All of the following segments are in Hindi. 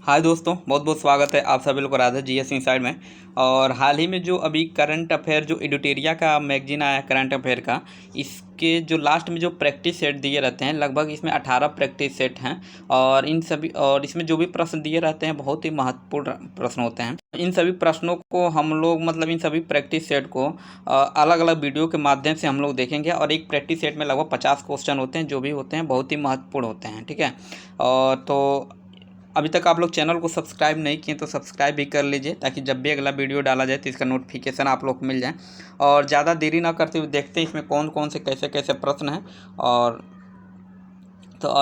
हाय दोस्तों, बहुत बहुत स्वागत है आप सभी लोग को राधा जीएस इनसाइड में। और हाल ही में जो अभी करंट अफेयर जो एडिटोरिया का मैगजीन आया करंट अफेयर का, इसके जो लास्ट में जो प्रैक्टिस सेट दिए रहते हैं, लगभग इसमें 18 प्रैक्टिस सेट हैं। और इन सभी और इसमें जो भी प्रश्न दिए रहते हैं बहुत ही महत्वपूर्ण प्रश्न होते हैं। इन सभी प्रश्नों को हम लोग इन सभी प्रैक्टिस सेट को अलग अलग वीडियो के माध्यम से हम लोग देखेंगे। और एक प्रैक्टिस सेट में लगभग 50 क्वेश्चन होते हैं, जो भी होते हैं बहुत ही महत्वपूर्ण होते हैं। ठीक है। और तो अभी तक आप लोग चैनल को सब्सक्राइब नहीं किए तो सब्सक्राइब भी कर लीजिए, ताकि जब भी अगला वीडियो डाला जाए तो इसका नोटिफिकेशन आप लोग को मिल जाए। और ज़्यादा देरी ना करते हुए देखते हैं इसमें कौन कौन से कैसे कैसे प्रश्न हैं। और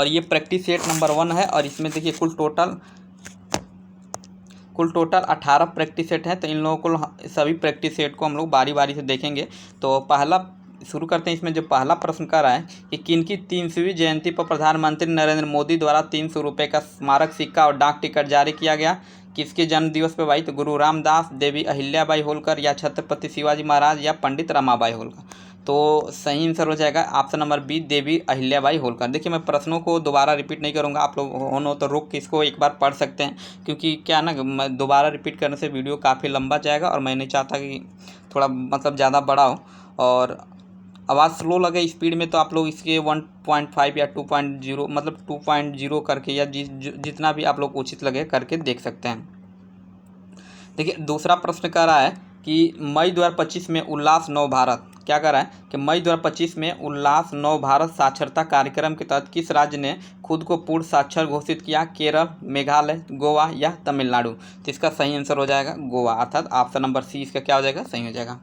ये प्रैक्टिस सेट नंबर 1 है। और इसमें देखिए कुल टोटल 18 प्रैक्टिस सेट हैं। तो इन लोगों को सभी प्रैक्टिस सेट को हम लोग बारी बारी से देखेंगे। तो पहला शुरू करते हैं। इसमें जो पहला प्रश्न कर रहा है कि किनकी 300वीं जयंती पर प्रधानमंत्री नरेंद्र मोदी द्वारा 300 रुपये का स्मारक सिक्का और डाक टिकट जारी किया गया। किसके जन्म दिवस पर भाई? तो गुरु रामदास, देवी अहिल्याबाई होलकर, या छत्रपति शिवाजी महाराज, या पंडित रमाबाई होलकर। तो सही आंसर हो जाएगा option number B, Devi Ahilyabai Holkar. देखिए, मैं प्रश्नों को दोबारा रिपीट नहीं करूंगा, आप लोग हो तो रोक के इसको एक बार पढ़ सकते हैं, क्योंकि क्या ना, मैं दोबारा रिपीट करने से वीडियो काफ़ी लंबा जाएगा और मैं नहीं चाहता कि थोड़ा ज़्यादा बड़ा हो। और आवाज़ स्लो लगे स्पीड में तो आप लोग इसके 1.5 या 2.0 2.0 करके, या जितना भी आप लोग उचित लगे करके देख सकते हैं। देखिए, दूसरा प्रश्न कह रहा है कि मई 2025 में उल्लास नव भारत, क्या कर रहा है कि मई 2025 में उल्लास नव भारत साक्षरता कार्यक्रम के तहत किस राज्य ने खुद को पूर्ण साक्षर घोषित किया? केरल, मेघालय, गोवा, या तमिलनाडु। तो इसका सही आंसर हो जाएगा गोवा, अर्थात ऑप्शन नंबर सी इसका क्या हो जाएगा? सही हो जाएगा।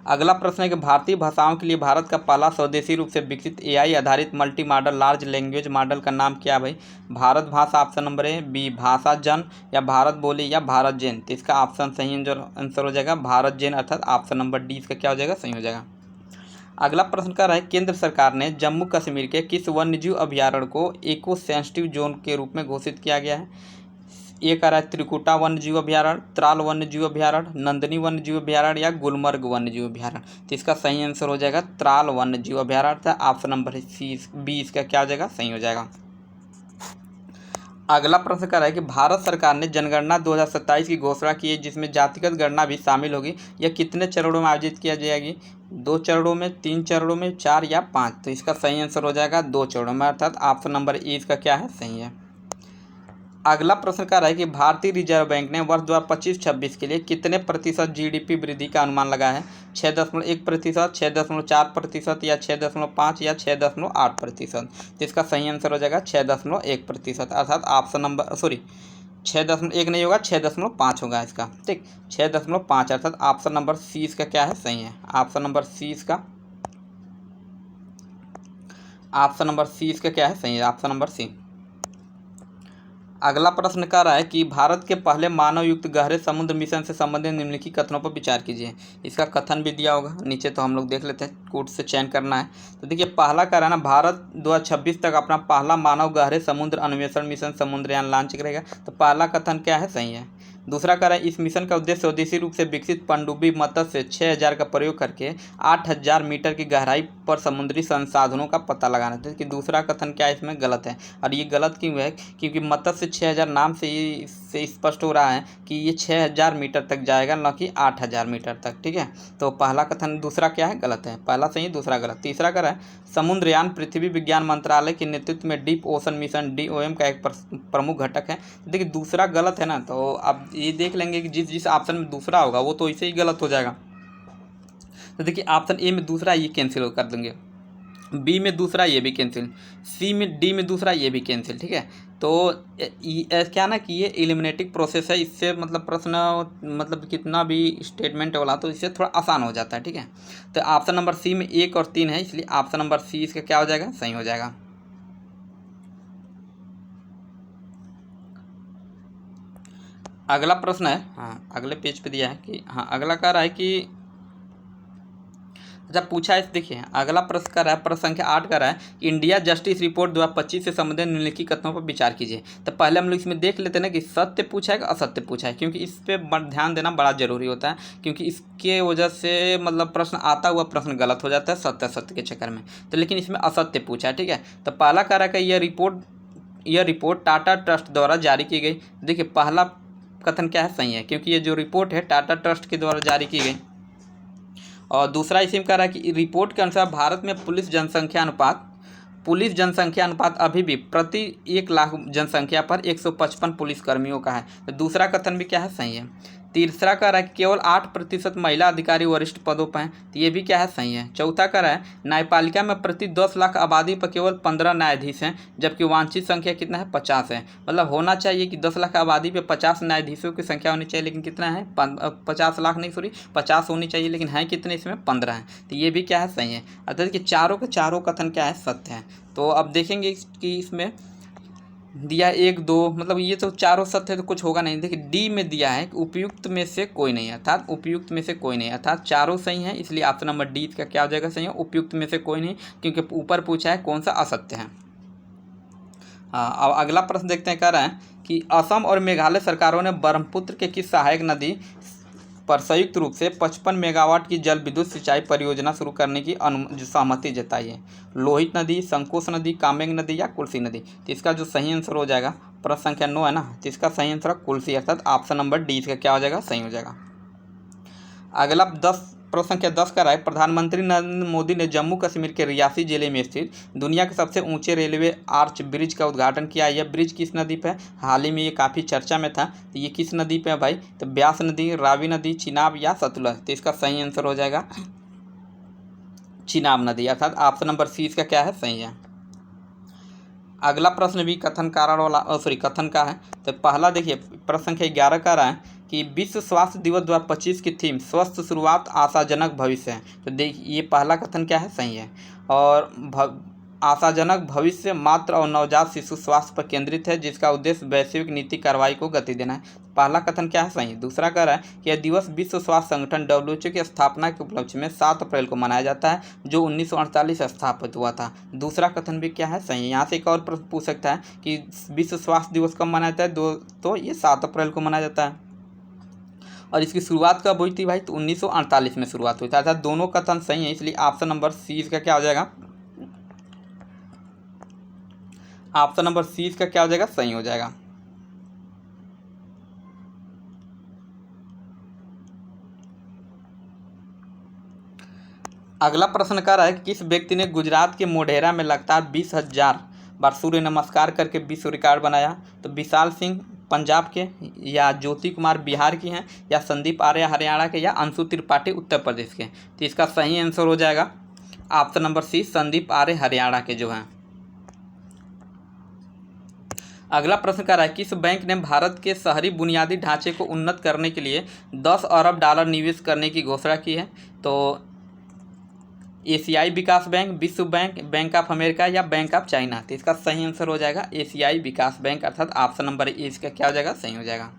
अगला प्रश्न है कि भारतीय भाषाओं के लिए भारत का पहला स्वदेशी रूप से विकसित एआई आधारित multi modal large language model का नाम क्या है भाई? भारत भाषा ऑप्शन नंबर ए, बी भाषा जन, या भारत बोली, या भारत जैन। तो इसका ऑप्शन सही आंसर हो जाएगा भारत जैन, अर्थात ऑप्शन नंबर डी इसका क्या हो जाएगा? सही हो जाएगा। अगला प्रश्न कर रहा है केंद्र सरकार ने जम्मू कश्मीर के किस वन्यजीव अभयारण्य को इको सेंसिटिव जोन के रूप में घोषित किया गया है? ये कह रहा है त्रिकुटा वन्यजीव अभयारण्य, त्राल वन्यजीव अभयारण्य, नंदनी वन्यजीव अभयारण्य, या गुलमर्ग वन्यजीव अभयारण्य। तो इसका सही आंसर हो जाएगा त्राल वन्यजीव अभयारण्य था, ऑप्शन नंबर सी बी इसका क्या हो जाएगा? सही हो जाएगा। अगला प्रश्न कर रहा है कि भारत सरकार ने जनगणना 2027 की घोषणा की है, जिसमें जातिगत गणना भी शामिल होगी। यह कितने चरणों में आयोजित किया जाएगी? 2 चरणों में, 3 चरणों में, 4 या 5। तो इसका सही आंसर हो जाएगा 2 चरणों में, अर्थात ऑप्शन नंबर ए इसका क्या है? सही है। अगला प्रश्न कह रहा है कि भारतीय रिजर्व बैंक ने वर्ष 2025-26 के लिए कितने प्रतिशत जीडीपी वृद्धि का अनुमान लगाया है? 6.1%, 6.4%, या 6.5, या 6.8%। तो इसका सही आंसर हो जाएगा 6.1%, अर्थात ऑप्शन नंबर 6.1 नहीं होगा, 6.5 होगा इसका। ठीक, 6.5, अर्थात ऑप्शन नंबर सी इसका क्या है? सही है। ऑप्शन नंबर सी इसका क्या है? सही है, ऑप्शन नंबर सी। अगला प्रश्न कर रहा है कि भारत के पहले मानव युक्त गहरे समुद्र मिशन से संबंधित निम्नलिखित कथनों पर विचार कीजिए। इसका कथन भी दिया होगा नीचे, तो हम लोग देख लेते हैं, कोड से चयन करना है। तो देखिए, पहला कह रहा है ना, भारत 2026 तक अपना पहला मानव गहरे समुद्र अन्वेषण मिशन समुद्रयान लॉन्च करेगा। तो पहला कथन क्या है? सही है। दूसरा कह रहा है इस मिशन का उद्देश्य स्वदेशी रूप से विकसित पनडुब्बी मत्स्य 6000 का प्रयोग करके 8000 मीटर की गहराई पर समुद्री संसाधनों का पता लगाना था। कि दूसरा कथन क्या है? इसमें गलत है। और ये गलत क्यों है? क्योंकि मत्स्य 6000 नाम से ही स्पष्ट हो रहा है कि ये 6000 मीटर तक जाएगा, न कि 8000 मीटर तक। ठीक है, तो पहला कथन दूसरा क्या है? गलत है। पहला सही, दूसरा गलत। तीसरा कह रहा है समुद्रयान पृथ्वी विज्ञान मंत्रालय के नेतृत्व में डीप ओशन मिशन DOM का एक प्रमुख घटक है। देखिए, दूसरा गलत है ना, तो अब ये देख लेंगे कि जिस ऑप्शन में दूसरा होगा वो तो इसे ही गलत हो जाएगा। तो देखिए, ऑप्शन ए में दूसरा ये कैंसिल कर देंगे, बी में दूसरा ये भी कैंसिल, सी में डी में दूसरा ये भी कैंसिल। ठीक है, तो क्या ना कि ये एलिमिनेटिंग प्रोसेस है, इससे प्रश्न कितना भी स्टेटमेंट वाला तो इससे थोड़ा आसान हो जाता है। ठीक है, तो ऑप्शन नंबर सी में 1 और 3 है, इसलिए ऑप्शन नंबर सी इसका क्या हो जाएगा? सही हो जाएगा। अगला प्रश्न है, हाँ अगले पेज पे दिया है कि, हाँ अगला कह रहा है कि, अच्छा पूछा है, देखिए अगला प्रश्न कर रहा है, प्रश्न संख्या 8 कर रहा है कि इंडिया जस्टिस रिपोर्ट 2025 से संबंधित निम्नलिखित कथनों पर विचार कीजिए। तो पहले हम लोग इसमें देख लेते हैं ना कि सत्य पूछा है कि असत्य पूछा है, क्योंकि इस पर ध्यान देना बड़ा जरूरी होता है, क्योंकि इसके वजह से प्रश्न आता हुआ प्रश्न गलत हो जाता है सत्य के चक्कर में। तो लेकिन इसमें असत्य पूछा है। ठीक है, तो पहला कह रहा है कि यह रिपोर्ट यह रिपोर्ट टाटा ट्रस्ट द्वारा जारी की गई। देखिए पहला कथन क्या है, सही है, क्योंकि ये जो रिपोर्ट है टाटा ट्रस्ट के द्वारा जारी की गई। और दूसरा इसी में कह रहा है कि रिपोर्ट के अनुसार भारत में पुलिस जनसंख्या अनुपात अभी भी प्रति 1 लाख जनसंख्या पर 155 पुलिस कर्मियों का है। तो दूसरा कथन भी क्या है, सही है। तीसरा कह रहा है कि केवल 8% महिला अधिकारी वरिष्ठ पदों पर हैं, तो ये भी क्या है, सही है। चौथा कह रहा है न्यायपालिका में प्रति 10 लाख आबादी पर केवल 15 न्यायाधीश हैं, जबकि वांछित संख्या कितना है, 50 है। मतलब होना चाहिए कि 10 लाख आबादी पे 50 न्यायाधीशों की संख्या होनी चाहिए, लेकिन कितना है, 50 लाख नहीं, सॉरी 50 होनी चाहिए, लेकिन है कितने, इसमें 15 हैं। तो ये भी क्या है, सही है। अर्थात कि चारों के चारों कथन क्या है, सत्य है। तो अब देखेंगे कि इसमें दिया 1 2, मतलब ये तो चारों सत्य है तो कुछ होगा नहीं। देखिए डी में दिया है कि उपयुक्त में से कोई नहीं है, अर्थात उपयुक्त में से कोई नहीं, अर्थात चारों सही हैं, इसलिए ऑप्शन नंबर डी का क्या हो जाएगा, सही है। उपयुक्त में से कोई नहीं, क्योंकि ऊपर पूछा है कौन सा असत्य है। हाँ, अब अगला प्रश्न देखते हैं। कह रहा है कि असम और मेघालय सरकारों ने ब्रह्मपुत्र के किस सहायक नदी पर संयुक्त रूप से 55 मेगावाट की जल विद्युत सिंचाई परियोजना शुरू करने की सहमति जताई है। लोहित नदी, संकोश नदी, कामेंग नदी या कुल्सी नदी। तो इसका जो सही आंसर हो जाएगा, प्रश्न संख्या 9 है ना, तो इसका सही आंसर कुल्सी, अर्थात ऑप्शन नंबर डी इसका क्या हो जाएगा, सही हो जाएगा। अगला प्रश्न संख्या 10 का है प्रधानमंत्री नरेंद्र मोदी ने जम्मू कश्मीर के रियासी जिले में स्थित दुनिया के सबसे ऊंचे रेलवे आर्च ब्रिज का उद्घाटन किया। यह ब्रिज किस नदी पे है, हाल ही में ये काफ़ी चर्चा में था। तो ये किस नदी पे है भाई, तो ब्यास नदी, रावी नदी, चिनाब या सतलुज। तो इसका सही आंसर हो जाएगा चिनाब नदी, अर्थात ऑप्शन नंबर सी इसका क्या है, सही है। अगला प्रश्न भी कथन कारण वाला कथन का है। तो पहला देखिए प्रश्न संख्या 11 का रहा है कि विश्व स्वास्थ्य दिवस 2025 की थीम स्वस्थ शुरुआत आशाजनक भविष्य है। तो देखिए ये पहला कथन क्या है, सही है। और आशाजनक भविष्य मातृ और नवजात शिशु स्वास्थ्य पर केंद्रित है, जिसका उद्देश्य वैश्विक नीति कार्रवाई को गति देना है। पहला कथन क्या है, सही है। दूसरा कह रहा है कि यह दिवस विश्व स्वास्थ्य संगठन WHO की स्थापना के उपलक्ष्य में 7 अप्रैल को मनाया जाता है, जो 1948 स्थापित हुआ था। दूसरा कथन भी क्या है, सही है। यहाँ से एक और प्रश्न पूछ सकता है कि विश्व स्वास्थ्य दिवस कब मनाया जाता है, तो ये 7 अप्रैल को मनाया जाता है। और इसकी शुरुआत कब हुई थी भाई, तो 1948 में शुरुआत हुई थी, अर्थात दोनों कथन सही है, इसलिए ऑप्शन नंबर सी इसका क्या हो जाएगा, ऑप्शन नंबर सी इसका क्या हो जाएगा, सही हो जाएगा। अगला प्रश्न कर रहा है कि किस व्यक्ति ने गुजरात के मोढेरा में लगातार 20,000 बार सूर्य नमस्कार करके विश्व रिकॉर्ड बनाया। तो विशाल सिंह पंजाब के, या ज्योति कुमार बिहार की हैं, या संदीप आर्य हरियाणा के, या अंशु त्रिपाठी उत्तर प्रदेश के। तो इसका सही आंसर हो जाएगा ऑप्शन नंबर सी, संदीप आर्य हरियाणा के जो हैं। अगला प्रश्न कर रहा है किस बैंक ने भारत के शहरी बुनियादी ढांचे को उन्नत करने के लिए 10 अरब डॉलर निवेश करने की घोषणा की है। तो एशियाई विकास बैंक, विश्व बैंक, बैंक ऑफ अमेरिका या बैंक ऑफ चाइना। तो इसका सही आंसर हो जाएगा एशियाई विकास बैंक, अर्थात ऑप्शन नंबर ए इसका क्या हो जाएगा, सही हो जाएगा।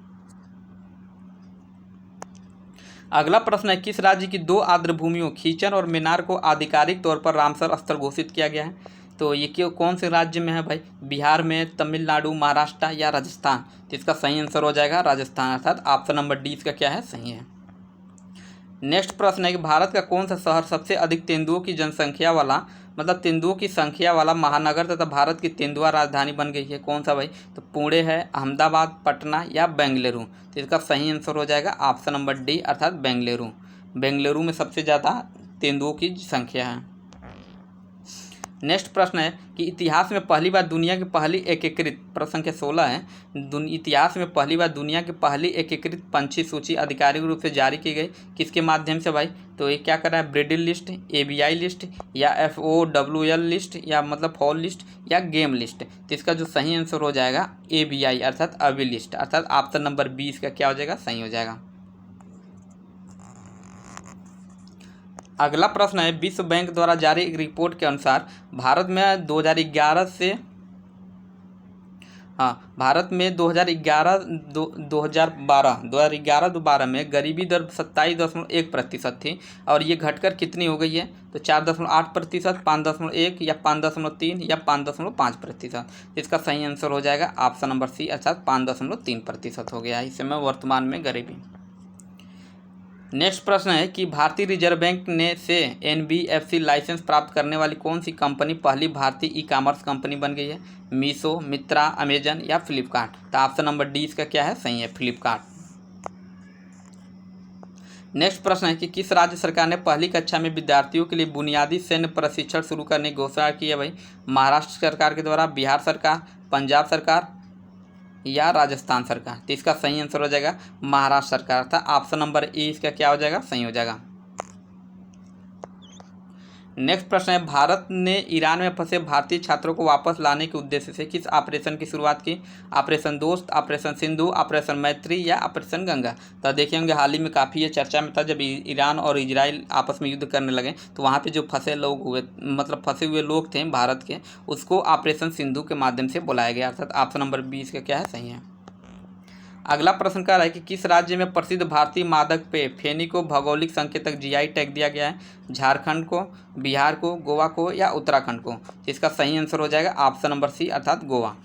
अगला प्रश्न है किस राज्य की 2 आर्द्र भूमियों खीचन और मेनार को आधिकारिक तौर पर रामसर स्थल घोषित किया गया है। तो ये क्यों, कौन से राज्य में है भाई, बिहार में, तमिलनाडु, महाराष्ट्र या राजस्थान। तो इसका सही आंसर हो जाएगा राजस्थान, अर्थात ऑप्शन नंबर डी इसका क्या है, सही है। नेक्स्ट प्रश्न है कि भारत का कौन सा शहर सबसे अधिक तेंदुओं की जनसंख्या वाला, मतलब तेंदुओं की संख्या वाला महानगर तथा भारत की तेंदुआ राजधानी बन गई है, कौन सा भाई, तो पुणे है, अहमदाबाद, पटना या बेंगलुरु। तो इसका सही आंसर हो जाएगा ऑप्शन नंबर डी, अर्थात बेंगलुरु। बेंगलुरु में सबसे ज़्यादा तेंदुओं की संख्या है। नेक्स्ट प्रश्न है कि इतिहास में पहली बार दुनिया की पहली एकीकृत, प्रश्न संख्या 16 है, इतिहास में पहली बार दुनिया की पहली एकीकृत पंछी सूची आधिकारिक रूप से जारी की गई, किसके माध्यम से भाई, तो ये क्या कर रहा है, ब्रिडिल लिस्ट, ABI लिस्ट, या FOWL लिस्ट, या मतलब फॉल लिस्ट, या गेम लिस्ट। तो इसका जो सही आंसर हो जाएगा ABI, अर्थात अभी लिस्ट, अर्थात ऑप्शन नंबर 20 का क्या हो जाएगा, सही हो जाएगा। अगला प्रश्न है विश्व बैंक द्वारा जारी एक रिपोर्ट के अनुसार भारत में 2011 से 2011-2012 में गरीबी दर 27.1% थी, और ये घटकर कितनी हो गई है, तो 4.8%, 5.1 या 5.3 या 5.5%। इसका सही आंसर हो जाएगा ऑप्शन नंबर सी, अर्थात 5.3% हो गया है इस समय वर्तमान में गरीबी। नेक्स्ट प्रश्न है कि भारतीय रिजर्व बैंक ने से NBFC लाइसेंस प्राप्त करने वाली कौन सी कंपनी पहली भारतीय ई कॉमर्स कंपनी बन गई है? मीशो, मित्रा, अमेजन या फ्लिपकार्ट? तो ऑप्शन नंबर डी इसका क्या है? सही है, फ्लिपकार्ट। नेक्स्ट प्रश्न है कि किस राज्य सरकार ने पहली कक्षा में विद्यार्थियों के लिए बुनियादी सैन्य प्रशिक्षण शुरू करने की घोषणा की है भाई? महाराष्ट्र सरकार के द्वारा, बिहार सरकार, पंजाब सरकार या राजस्थान सरकार? तो इसका सही आंसर हो जाएगा महाराष्ट्र सरकार था। ऑप्शन नंबर ए इसका क्या हो जाएगा? सही हो जाएगा। नेक्स्ट प्रश्न है भारत ने ईरान में फंसे भारतीय छात्रों को वापस लाने के उद्देश्य से किस ऑपरेशन की शुरुआत की? ऑपरेशन दोस्त, ऑपरेशन सिंधु, ऑपरेशन मैत्री या ऑपरेशन गंगा? तो देखिए होंगे हाल ही में काफ़ी ये चर्चा में था जब ईरान और इजराइल आपस में युद्ध करने लगे तो वहाँ पे जो फंसे लोग हुए मतलब फंसे हुए लोग थे भारत के, उसको ऑपरेशन सिंधु के माध्यम से बुलाया गया। अर्थात ऑप्शन नंबर 20 का क्या है? सही है। अगला प्रश्न कह रहा है कि किस राज्य में प्रसिद्ध भारतीय मादक पेय फेनी को भौगोलिक संकेतक GI टैग दिया गया है? झारखंड को, बिहार को, गोवा को या उत्तराखंड को? इसका सही आंसर हो जाएगा ऑप्शन नंबर सी अर्थात गोवा।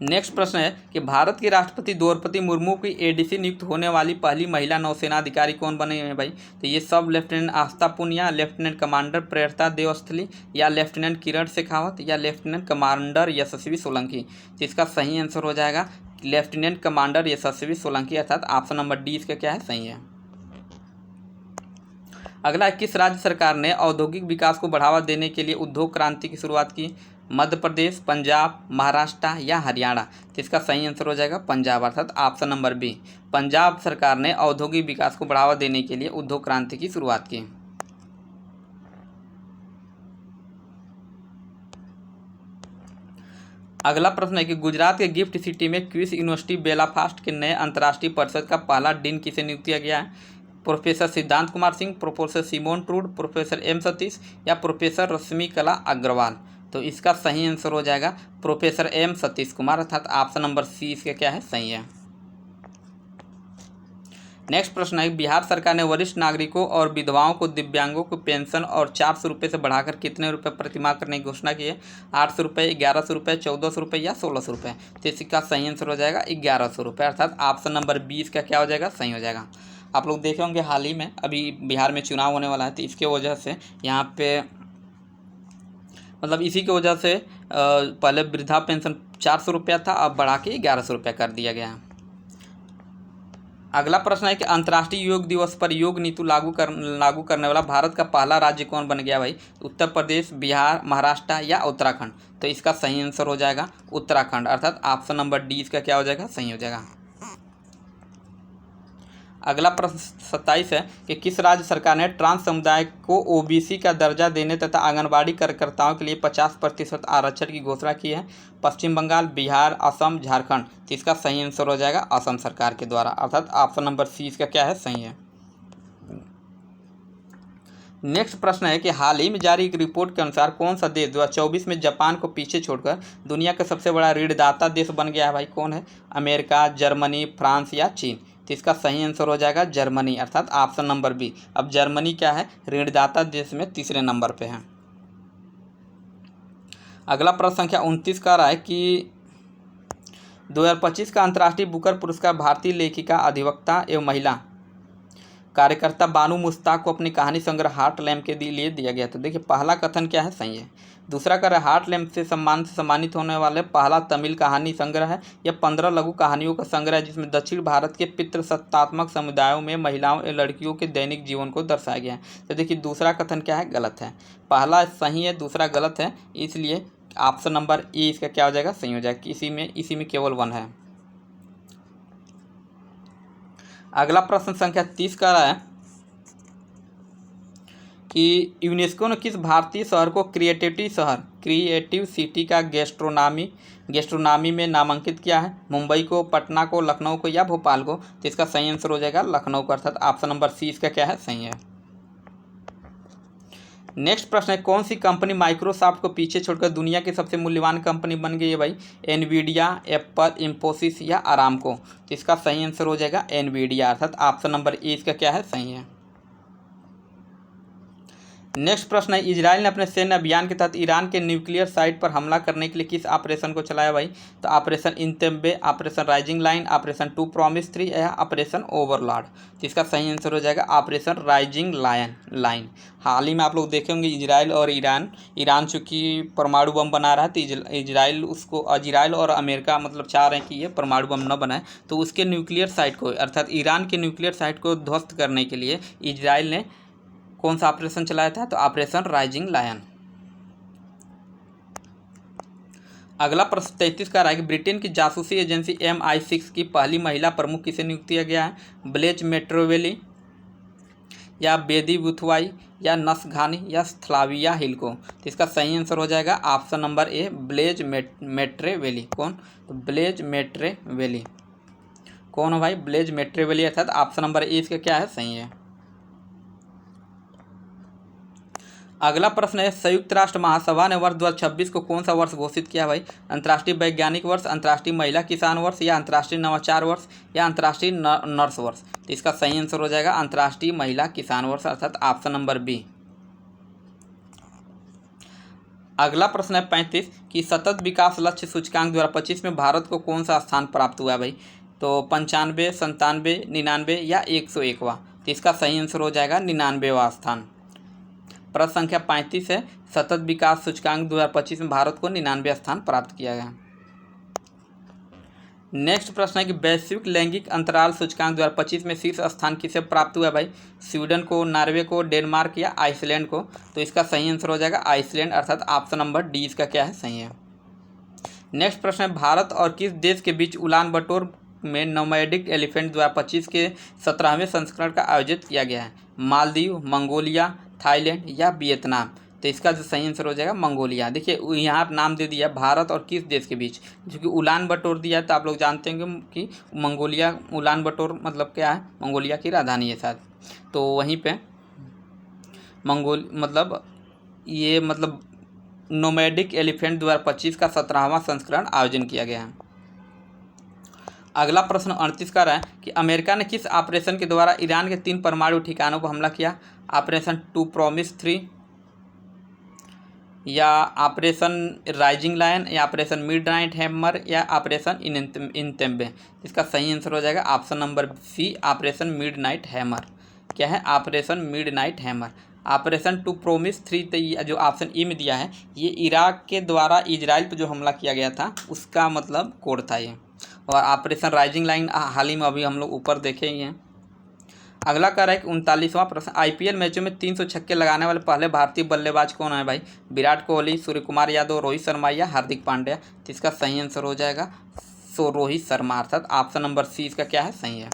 नेक्स्ट प्रश्न है कि भारत के राष्ट्रपति द्रौपदी मुर्मू की ADC नियुक्त होने वाली पहली महिला नौसेना अधिकारी कौन बने हैं भाई? तो ये सब लेफ्टिनेंट आस्था पुनिया, लेफ्टिनेंट कमांडर प्रेरता देवस्थली या लेफ्टिनेंट किरण शेखावत या लेफ्टिनेंट कमांडर यशस्वी सोलंकी? तो इसका सही आंसर हो जाएगा लेफ्टिनेंट कमांडर यशस्वी सोलंकी अर्थात ऑप्शन नंबर डी इसका क्या है? सही है। अगला, किस राज्य सरकार ने औद्योगिक विकास को बढ़ावा देने के लिए उद्योग क्रांति की शुरुआत की? मध्य प्रदेश, पंजाब, महाराष्ट्र या हरियाणा? तो इसका सही आंसर हो जाएगा पंजाब अर्थात ऑप्शन नंबर बी। पंजाब सरकार ने औद्योगिक विकास को बढ़ावा देने के लिए उद्योग क्रांति की शुरुआत की। अगला प्रश्न है कि गुजरात के गिफ्ट सिटी में क्वींस यूनिवर्सिटी बेलाफास्ट के नए अंतर्राष्ट्रीय परिषद का पहला डीन किसे नियुक्त किया गया है? Professor Siddhant Kumar Singh, professor Simone Trude, professor M Satish या प्रोफेसर रश्मि कला अग्रवाल? तो इसका सही आंसर हो जाएगा प्रोफेसर M सतीश कुमार अर्थात ऑप्शन नंबर सी इसका क्या है? सही है। नेक्स्ट प्रश्न है बिहार सरकार ने वरिष्ठ नागरिकों और विधवाओं को दिव्यांगों को पेंशन और 400 रुपये से बढ़ाकर कितने रुपये प्रतिमाह करने की घोषणा की है? 800 रुपये, 1100 रुपये, 1400 रुपये या 1600 रुपये? तो इसका सही आंसर हो जाएगा 1100 रुपये अर्थात ऑप्शन नंबर 20 का क्या हो जाएगा? सही हो जाएगा। आप लोग देखे होंगे हाल ही में अभी बिहार में चुनाव होने वाला है तो इसके वजह से यहाँ पे मतलब इसी की वजह से पहले वृद्धा पेंशन 400 रुपया था, अब बढ़ा के 1100 रुपया कर दिया गया है। अगला प्रश्न है कि अंतर्राष्ट्रीय योग दिवस पर योग नीति लागू करने वाला भारत का पहला राज्य कौन बन गया भाई? उत्तर प्रदेश, बिहार, महाराष्ट्र या उत्तराखंड? तो इसका सही आंसर हो जाएगा उत्तराखंड अर्थात ऑप्शन नंबर डी इसका क्या हो जाएगा? सही हो जाएगा। अगला प्रश्न 27 है कि किस राज्य सरकार ने ट्रांस समुदाय को OBC का दर्जा देने तथा आंगनबाड़ी कार्यकर्ताओं के लिए 50% आरक्षण की घोषणा की है? पश्चिम बंगाल, बिहार, असम, झारखंड? तो इसका सही आंसर हो जाएगा असम सरकार के द्वारा अर्थात ऑप्शन नंबर सी इसका क्या है? सही है। नेक्स्ट प्रश्न है कि हाल ही में जारी एक रिपोर्ट के अनुसार कौन सा देश 2024 में जापान को पीछे छोड़कर दुनिया का सबसे बड़ा ऋणदाता देश बन गया है भाई? कौन है? अमेरिका, जर्मनी, फ्रांस या चीन? तो इसका सही आंसर हो जाएगा जर्मनी अर्थात ऑप्शन नंबर बी। अब जर्मनी क्या है? ऋणदाता देश में तीसरे नंबर पे है। अगला प्रश्न संख्या 29 का रहा है कि 2025 का अंतर्राष्ट्रीय बुकर पुरस्कार भारतीय लेखिका, अधिवक्ता एवं महिला कार्यकर्ता बानू मुश्ताक को अपनी कहानी संग्रह हार्ट लैम्प के लिए दिया गया। तो देखिए पहला कथन क्या है? सही है। दूसरा कह रहा है हार्ट लैम्प से सम्मानित होने वाले पहला तमिल कहानी संग्रह है। यह 15 लघु कहानियों का संग्रह है जिसमें दक्षिण भारत के पितृसत्तात्मक समुदायों में महिलाओं एवं लड़कियों के दैनिक जीवन को दर्शाया गया है। तो देखिए दूसरा कथन क्या है? गलत है। पहला सही है, दूसरा गलत है, इसलिए ऑप्शन नंबर ए इसका क्या हो जाएगा? सही हो जाएगा। इसी में केवल 1 है। अगला प्रश्न संख्या 30 का रहा है कि यूनेस्को ने किस भारतीय शहर को क्रिएटिव सिटी का गैस्ट्रोनॉमी में नामांकित किया है? मुंबई को, पटना को, लखनऊ को या भोपाल को? तो इसका सही आंसर हो जाएगा लखनऊ को अर्थात ऑप्शन नंबर सी इसका क्या है? सही है। नेक्स्ट प्रश्न है कौन सी कंपनी माइक्रोसॉफ्ट को पीछे छोड़कर दुनिया की सबसे मूल्यवान कंपनी बन गई है भाई? एनवीडिया, एप्पल, इंफोसिस या आरामको? तो इसका सही आंसर हो जाएगा एनवीडिया अर्थात ऑप्शन नंबर ए इसका क्या है? सही है। नेक्स्ट प्रश्न है, इजराइल ने अपने सैन्य अभियान के तहत ईरान के न्यूक्लियर साइट पर हमला करने के लिए किस ऑपरेशन को चलाया भाई? तो ऑपरेशन इंतेम्बे, operation rising lion, operation true promise 3 या ऑपरेशन ओवरलॉर्ड। तो इसका सही आंसर हो जाएगा ऑपरेशन राइजिंग लाइन। हाल ही में आप लोग देखे होंगे इजराइल और ईरान चूँकि परमाणु बम बना रहा है, तो इजराइल और अमेरिका मतलब चाह रहे हैं कि ये परमाणु बम न बनाए, तो उसके न्यूक्लियर साइट को अर्थात ईरान के न्यूक्लियर साइट को ध्वस्त करने के लिए इजराइल ने कौन सा ऑपरेशन चलाया था? तो ऑपरेशन राइजिंग लायन। अगला प्रश्न 33 का रहा है कि ब्रिटेन की जासूसी एजेंसी MI6 की पहली महिला प्रमुख किसे नियुक्त किया गया है? ब्लेज मेट्रोवेली या बेदी बुथवाई या नसघानी या स्लाविया हिल्को। तो इसका सही आंसर हो जाएगा ऑप्शन नंबर ए, ब्लेज मेट्रेवेली। कौन? तो ब्लेज मेट्रेवेली। कौन हो भाई? ब्लेज मेट्रेवेली, अर्थात ऑप्शन नंबर ए इसका क्या है? सही है। अगला प्रश्न है, संयुक्त राष्ट्र महासभा ने वर्ष 2026 को कौन सा वर्ष घोषित किया भाई? अंतर्राष्ट्रीय वैज्ञानिक वर्ष, अंतर्राष्ट्रीय महिला किसान वर्ष या अंतर्राष्ट्रीय नवाचार वर्ष या अंतर्राष्ट्रीय नर्स वर्ष। तो इसका सही आंसर हो जाएगा अंतर्राष्ट्रीय महिला किसान वर्ष, अर्थात ऑप्शन नंबर बी। अगला प्रश्न है 35 कि सतत विकास लक्ष्य सूचकांक 2025 में भारत को कौन सा स्थान प्राप्त हुआ है भाई? तो 95, 97, 99 या 101वां। तो इसका सही आंसर हो जाएगा 99वां स्थान। प्रश्न संख्या 35 है, सतत विकास सूचकांक 2025 में भारत को 99वां स्थान प्राप्त किया गया। नेक्स्ट प्रश्न है कि वैश्विक लैंगिक अंतराल सूचकांक 2025 में शीर्ष स्थान किसे प्राप्त हुआ भाई? स्वीडन को, नॉर्वे को, डेनमार्क या आइसलैंड को। तो इसका सही आंसर हो जाएगा आइसलैंड, अर्थात ऑप्शन नंबर डी इसका क्या है? सही है। नेक्स्ट प्रश्न है, भारत और किस देश के बीच उलान बटोर में नोमैडिक एलिफेंट 2025 के 17वें संस्करण का आयोजित किया गया है? मालदीव, मंगोलिया, थाईलैंड या वियतनाम। तो इसका जो सही आंसर हो जाएगा मंगोलिया। देखिए यहाँ नाम दे दिया भारत और किस देश के बीच, क्योंकि उलान बटोर दिया है तो आप लोग जानते होंगे कि मंगोलिया, उलान बटोर मतलब क्या है? मंगोलिया की राजधानी है शायद। तो वहीं पे मतलब नोमैडिक एलिफेंट 2025 का 17वां संस्करण आयोजन किया गया है। अगला प्रश्न 38 का रहा है कि अमेरिका ने किस ऑपरेशन के द्वारा ईरान के 3 परमाणु ठिकानों पर हमला किया? ऑपरेशन टू प्रॉमिस 3 या ऑपरेशन राइजिंग लायन या ऑपरेशन मिडनाइट हैमर या ऑपरेशन इंतेम्बे। इसका सही आंसर हो जाएगा option number C, operation midnight hammer. क्या है? Operation midnight hammer. Operation true promise 3 जो ऑप्शन ई में दिया है, ये इराक के द्वारा इजराइल पर जो हमला किया गया था उसका मतलब कोड था ये। और ऑपरेशन राइजिंग लाइन हाल ही में अभी हम लोग ऊपर देखे ही हैं। अगला कह रहा है कि 39वां प्रश्न, IPL मैचों में 300 छक्के लगाने वाले पहले भारतीय बल्लेबाज कौन है भाई? विराट कोहली, सूर्य कुमार यादव, रोहित शर्मा या हार्दिक पांड्या। तो इसका सही आंसर हो जाएगा रोहित शर्मा, अर्थात ऑप्शन नंबर सी इसका क्या है? सही है।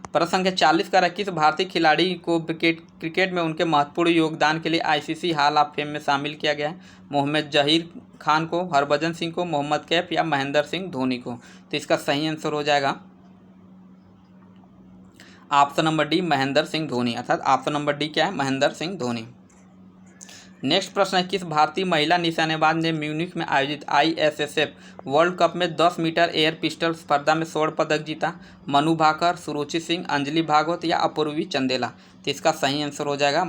प्रश्न संख्या 40 का रहा है, किस भारतीय खिलाड़ी को क्रिकेट में उनके महत्वपूर्ण योगदान के लिए ICC हॉल ऑफ फेम में शामिल किया गया है? मोहम्मद जहीर खान को, हरभजन सिंह को, मोहम्मद कैफ या महेंद्र सिंह धोनी को। तो इसका सही आंसर हो जाएगा option number D, Mahendra Singh Dhoni, अर्थात ऑप्शन नंबर डी क्या है? महेंद्र सिंह धोनी। नेक्स्ट प्रश्न है, किस भारतीय महिला निशानेबाज ने म्यूनिख में आयोजित ISSF वर्ल्ड कप में 10 मीटर एयर पिस्टल स्पर्धा में स्वर्ण पदक जीता? मनु भाकर, सुरुचि सिंह, अंजलि भागवत या अपूर्वी चंदेला। तो इसका सही आंसर हो जाएगा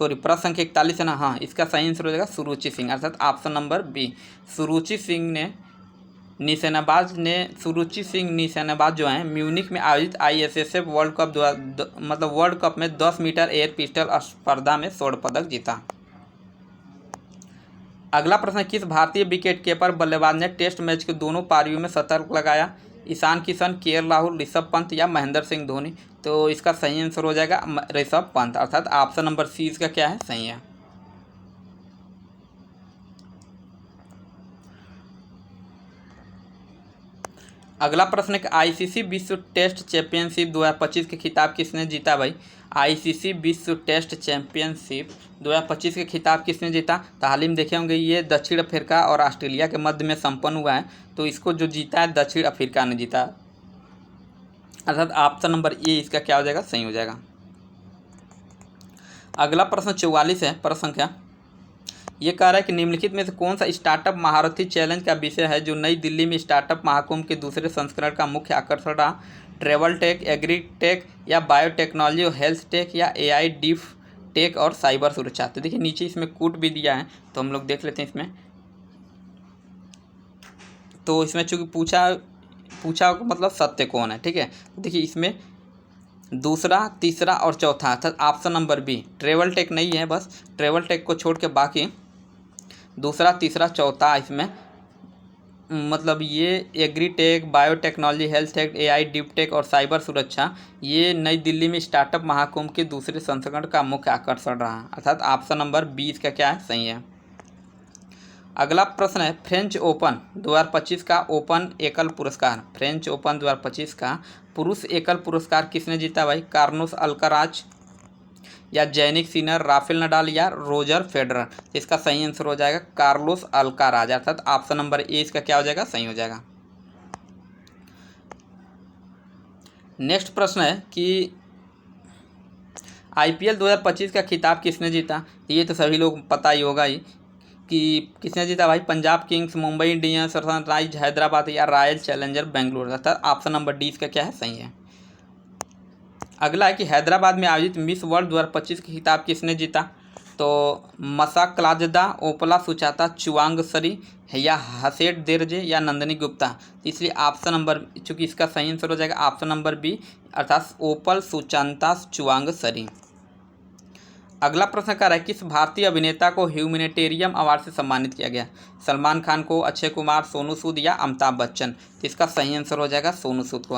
प्रश्न संख्या 41 है ना, हाँ, इसका सही आंसर हो जाएगा सुरुचि सिंह, अर्थात ऑप्शन नंबर बी। सुरुचि सिंह निशानेबाज जो हैं म्यूनिख में आयोजित ISSF वर्ल्ड कप में 10 मीटर एयर पिस्टल स्पर्धा में स्वर्ण पदक जीता। अगला प्रश्न, किस भारतीय विकेट कीपर बल्लेबाज ने टेस्ट मैच के दोनों पारियों में शतक लगाया? ईशान किशन, KL राहुल, ऋषभ पंत या महेंद्र सिंह धोनी। तो इसका सही आंसर हो जाएगा ऋषभ पंत, अर्थात ऑप्शन नंबर सी इसका क्या है? सही है। अगला प्रश्न है, ICC विश्व टेस्ट चैंपियनशिप 2025 के खिताब किसने जीता भाई? ICC विश्व टेस्ट चैंपियनशिप 2025 के खिताब किसने जीता? तो हाल ही में देखे होंगे ये दक्षिण अफ्रीका और ऑस्ट्रेलिया के मध्य में संपन्न हुआ है, तो इसको जो जीता है दक्षिण अफ्रीका ने जीता, अर्थात ऑप्शन नंबर ए इसका क्या हो जाएगा? सही हो जाएगा। अगला प्रश्न 44 है, प्रश्न संख्या, ये कह रहा है कि निम्नलिखित में से कौन सा स्टार्टअप महारथी चैलेंज का विषय है जो नई दिल्ली में स्टार्टअप महाकुंभ के दूसरे संस्करण का मुख्य आकर्षण रहा? ट्रेवल टेक, एग्री टेक या बायोटेक्नोलॉजी और हेल्थ टेक या AI डीप टेक और साइबर सुरक्षा। तो देखिए नीचे इसमें कूट भी दिया है, तो हम लोग देख लेते हैं इसमें। तो इसमें चूँकि पूछा मतलब सत्य कौन है, ठीक है। देखिए इसमें दूसरा, तीसरा और चौथा अर्थात option number B travel tech नहीं है, बस ट्रेवल टेक को छोड़ के बाकी दूसरा, तीसरा, चौथा इसमें मतलब ये agri tech, biotechnology, health take, AI deep tech और साइबर सुरक्षा ये नई दिल्ली में स्टार्टअप महाकुंभ के दूसरे संस्करण का मुख्य आकर्षण रहा, अर्थात ऑप्शन नंबर 20 का क्या है, सही है। अगला प्रश्न है फ्रेंच ओपन 2025 का ओपन एकल पुरस्कार, फ्रेंच ओपन 2025 का पुरुष एकल पुरस्कार किसने जीता भाई? कार्लोस अल्काराज या जैनिक सिनर, राफेल नडाल या रोजर फेडरर। इसका सही आंसर हो जाएगा कार्लोस अल्काराज, अर्थात ऑप्शन नंबर ए इसका क्या हो जाएगा, सही हो जाएगा। नेक्स्ट प्रश्न है कि IPL 2025 का खिताब किसने जीता? ये तो सभी लोग पता ही होगा ही कि किसने जीता भाई? Punjab Kings, Mumbai Indians, sunrise Hyderabad या रॉयल चैलेंजर बेंगलुरु, अर्थात ऑप्शन नंबर डी इसका क्या है, सही है। अगला है कि हैदराबाद में आयोजित मिस वर्ल्ड 2025 की खिताब किसने जीता? तो मसा क्लाजदा, ओपला सुचाता, चुवांगसरी या हसेट देरजे या नंदनी गुप्ता। इसलिए ऑप्शन नंबर, चूँकि इसका सही आंसर हो जाएगा ऑप्शन नंबर बी, अर्थात ओपल सुचांता चुवांगसरी। अगला प्रश्न कर रहा है किस भारतीय अभिनेता को ह्यूमैनिटेरियन अवार्ड से सम्मानित किया गया? सलमान खान को, अक्षय कुमार, सोनू सूद या अमिताभ बच्चन। तो इसका सही आंसर हो जाएगा सोनू सूद को।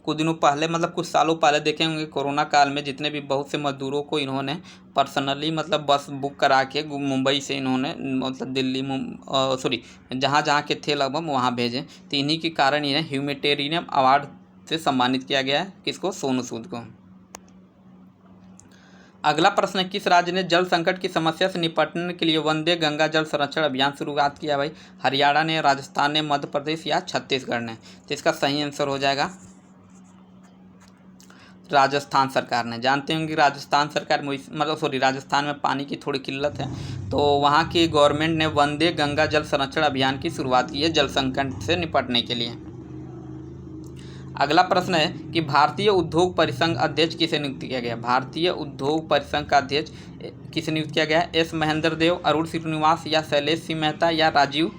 कुछ दिनों पहले मतलब कुछ सालों पहले देखे होंगे कोरोना काल में जितने भी बहुत से मजदूरों को इन्होंने पर्सनली मतलब बस बुक करा के मुंबई से इन्होंने मतलब दिल्ली सॉरी जहाँ जहाँ के थे लगभग वहाँ भेजे। तो इन्हीं के कारण इन्हें ह्यूमैनिटेरियन अवार्ड से सम्मानित किया गया है, किसको? सोनू सूद को। अगला प्रश्न है किस राज्य ने जल संकट की समस्या से निपटने के लिए वंदे गंगा जल संरक्षण अभियान शुरुआत किया भाई? हरियाणा ने, राजस्थान ने, मध्य प्रदेश या छत्तीसगढ़ ने। तो इसका सही आंसर हो जाएगा राजस्थान सरकार ने। जानते होंगे राजस्थान सरकार राजस्थान में पानी की थोड़ी किल्लत है, तो वहाँ की गवर्नमेंट ने वंदे गंगा जल संरक्षण अभियान की शुरुआत की है जल संकट से निपटने के लिए। अगला प्रश्न है कि भारतीय उद्योग परिसंघ अध्यक्ष किसे नियुक्त किया गया? भारतीय उद्योग परिसंघ का अध्यक्ष किसे नियुक्त किया गया है? एस महेंद्र देव, अरुण श्रीनिवास या शैलेश सिंह मेहता या राजीव,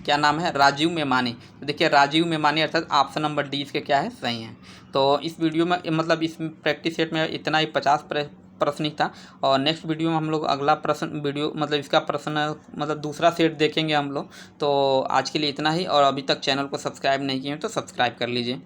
क्या नाम है, राजीव मेमानी। तो देखिए राजीव मेमानी, अर्थात ऑप्शन नंबर डी इसके क्या है, सही है। तो इस वीडियो में मतलब इस प्रैक्टिस सेट में इतना ही 50 प्रश्न ही था, और नेक्स्ट वीडियो में हम लोग अगला प्रश्न वीडियो मतलब इसका प्रश्न मतलब दूसरा सेट देखेंगे हम लोग। तो आज के लिए इतना ही, और अभी तक चैनल को सब्सक्राइब नहीं किए हैं तो सब्सक्राइब कर लीजिए।